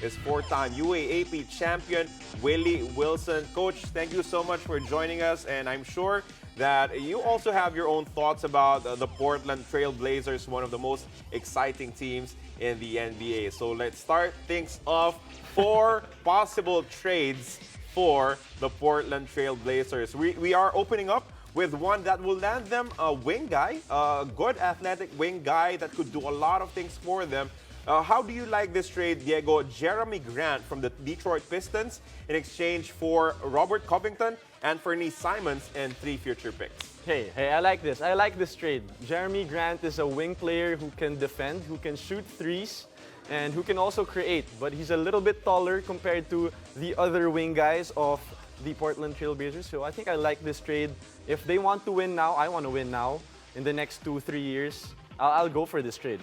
is four-time UAAP champion Willy Wilson. Coach, thank you so much for joining us, and I'm sure that you also have your own thoughts about the Portland Trail Blazers, one of the most exciting teams in the NBA. So let's start things off. 4 possible trades for the Portland Trail Blazers. We are opening up with one that will land them a wing guy, a good athletic wing guy that could do a lot of things for them. How do you like this trade, Diego? Jeremy Grant from the Detroit Pistons in exchange for Robert Covington, Anthony Simons, and 3 future picks. Hey, I like this. I like this trade. Jeremy Grant is a wing player who can defend, who can shoot threes, and who can also create. But he's a little bit taller compared to the other wing guys of the Portland Trail Blazers. So I think I like this trade. If they want to win now, I want to win now. In the next 2-3 years, I'll go for this trade.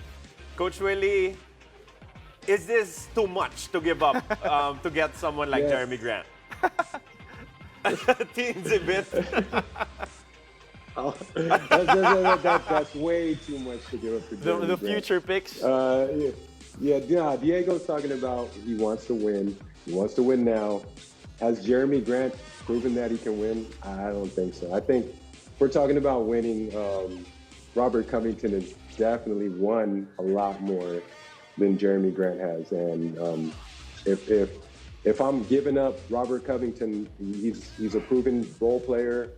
Coach Willy, is this too much to give up to get someone like Jeremy Grant? Teensy bit. That's way too much to give up for Jeremy The Grant. future picks? Diego's talking about he wants to win. He wants to win now. Has Jeremy Grant proven that he can win? I don't think so. I think if we're talking about winning, Robert Covington has definitely won a lot more than Jeremy Grant has. And if I'm giving up Robert Covington, he's a proven role player,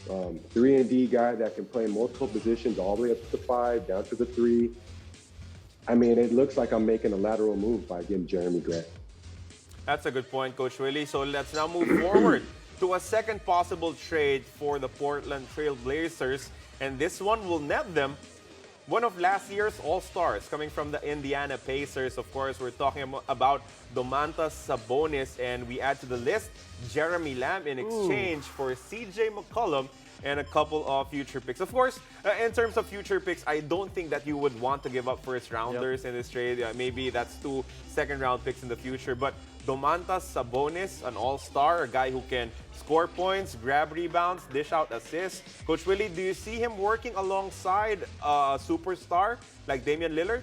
3-and-D guy that can play multiple positions all the way up to the 5, down to the 3. I mean, it looks like I'm making a lateral move by getting Jeremy Grant. That's a good point, Coach Willy. So let's now move forward to a second possible trade for the Portland Trail Blazers. And this one will net them one of last year's All-Stars coming from the Indiana Pacers. Of course, we're talking about Domantas Sabonis, and we add to the list Jeremy Lamb in exchange for CJ McCollum and a couple of future picks. Of course, in terms of future picks, I don't think that you would want to give up first-rounders in this trade. Maybe that's 2 second-round picks in the future. But Domantas Sabonis, an all-star, a guy who can score points, grab rebounds, dish out assists. Coach Willy, do you see him working alongside a superstar like Damian Lillard?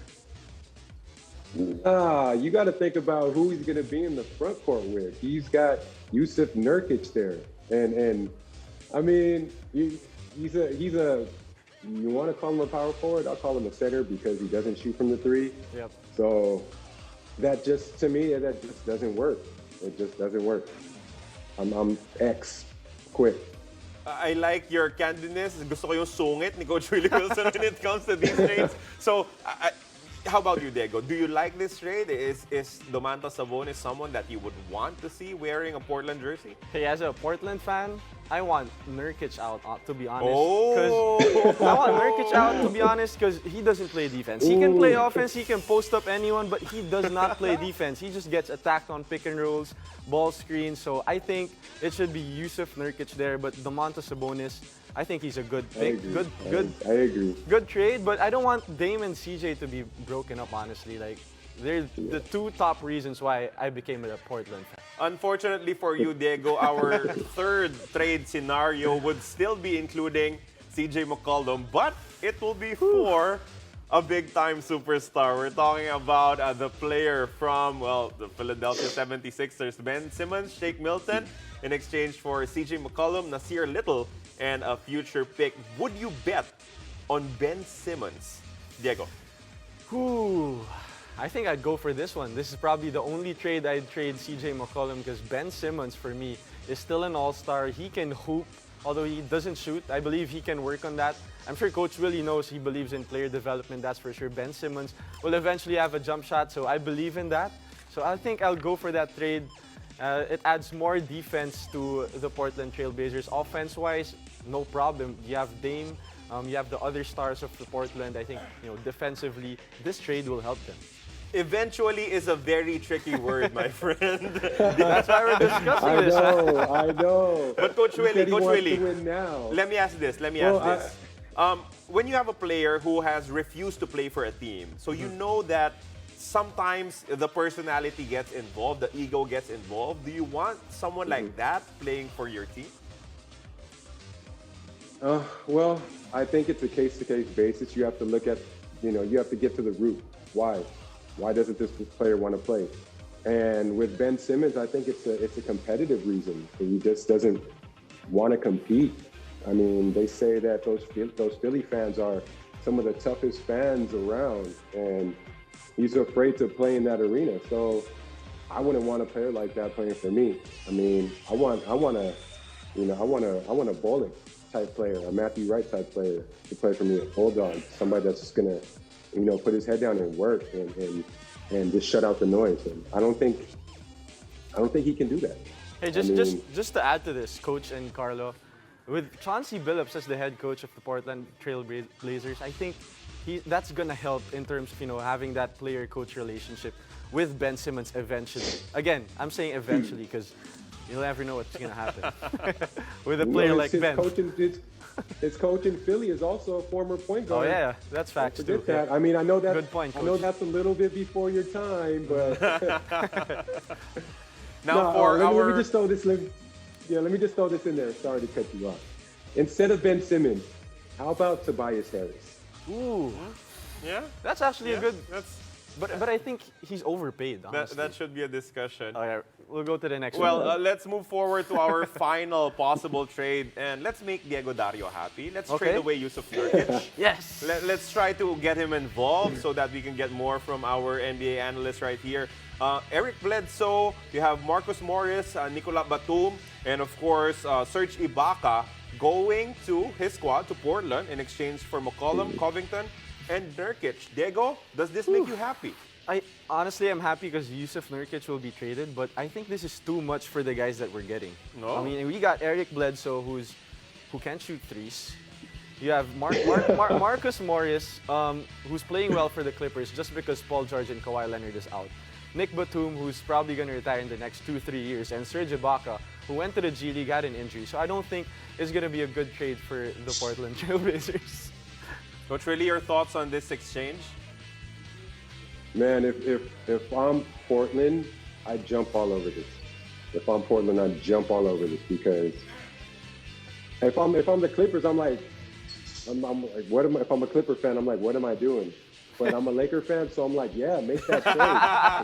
You got to think about who he's going to be in the front court with. He's got Yusuf Nurkic there, and I mean, he's a. You want to call him a power forward? I'll call him a center because he doesn't shoot from the 3. Yep. So that just, to me, that just doesn't work. It just doesn't work. I'm X. Quit. I like your candidness. Gusto ko yung sungit ni Coach Willy Wilson when it comes to these trades. So, how about you, Diego? Do you like this trade? Is Domantas Sabonis someone that you would want to see wearing a Portland jersey? Hey, as a Portland fan, I want Nurkic out, to be honest. Oh! I want Nurkic out, to be honest, because he doesn't play defense. He can play offense, he can post up anyone, but he does not play defense. He just gets attacked on pick and rolls, ball screens. So I think it should be Yusuf Nurkic there, but Domantas Sabonis, I think he's a good pick. I agree. Good trade, but I don't want Dame and CJ to be broken up, honestly. Like, they're the 2 top reasons why I became a Portland fan. Unfortunately for you, Diego, our third trade scenario would still be including CJ McCollum, but it will be for a big-time superstar. We're talking about the player from, the Philadelphia 76ers, Ben Simmons, Shake Milton, in exchange for CJ McCollum, Nasir Little, and a future pick. Would you bet on Ben Simmons, Diego? I think I'd go for this one. This is probably the only trade I'd trade CJ McCollum because Ben Simmons, for me, is still an all-star. He can hoop, although he doesn't shoot. I believe he can work on that. I'm sure Coach Willy knows he believes in player development, that's for sure. Ben Simmons will eventually have a jump shot, so I believe in that. So I think I'll go for that trade. It adds more defense to the Portland Trail Blazers. Offense-wise, no problem. You have Dame, you have the other stars of the Portland. I think, defensively, this trade will help them. Eventually is a very tricky word, my friend. That's why we're discussing this. I know. But Coach Willy, now. let me ask this. When you have a player who has refused to play for a team, so you know that sometimes the personality gets involved, the ego gets involved. Do you want someone like that playing for your team? Well, I think it's a case-to-case basis. You have to look at, you have to get to the root. Why? Why doesn't this player want to play? And with Ben Simmons, I think it's a competitive reason. He just doesn't want to compete. I mean, they say that those Philly fans are some of the toughest fans around, and he's afraid to play in that arena. So I wouldn't want a player like that playing for me. I mean, I want a Bullock type player, a Matthew Wright type player to play for me, a bulldog, somebody that's just gonna, put his head down and work and just shut out the noise. And I don't think he can do that. Hey, just to add to this, Coach and Carlo, with Chauncey Billups as the head coach of the Portland Trail Blazers, I think that's gonna help in terms of having that player-coach relationship with Ben Simmons eventually. Again, I'm saying eventually because you'll never know what's gonna happen with a player like Ben. His coach in Philly is also a former point guard. Oh yeah, that's facts Don't too. forget that. I mean, I know that. Good point, Coach. I know that's a little bit before your time, but Now let me just throw this. Let me just throw this in there. Sorry to cut you off. Instead of Ben Simmons, how about Tobias Harris? Ooh, Yeah, that's actually a good. That's But I think he's overpaid. Honestly. that should be a discussion. Oh yeah, we'll go to the next Well, one. let's move forward to our final possible trade, and let's make Diego Dario happy. Let's trade away Yusuf Nurkic. Yes. Let's try to get him involved so that we can get more from our NBA analysts right here. Eric Bledsoe, you have Marcus Morris, Nicolas Batum, and of course, Serge Ibaka going to his squad, to Portland, in exchange for McCollum, Covington, and Nurkic. Diego, does this make you happy? Honestly, I'm happy because Yusuf Nurkic will be traded, but I think this is too much for the guys that we're getting. No. I mean, we got Eric Bledsoe, who can't shoot threes. You have Marcus Morris, who's playing well for the Clippers just because Paul George and Kawhi Leonard is out. Nick Batum, who's probably going to retire in the next 2-3 years, and Serge Ibaka, who went to the G League, got an injury. So I don't think it's going to be a good trade for the Portland Trail Blazers. What's really your thoughts on this exchange? Man, if I'm Portland, I'd jump all over this. If I'm Portland, I'd jump all over this because if I'm the Clippers, I'm like, if I'm a Clipper fan, I'm like, what am I doing? But I'm a Laker fan, so I'm like, yeah, make that trade.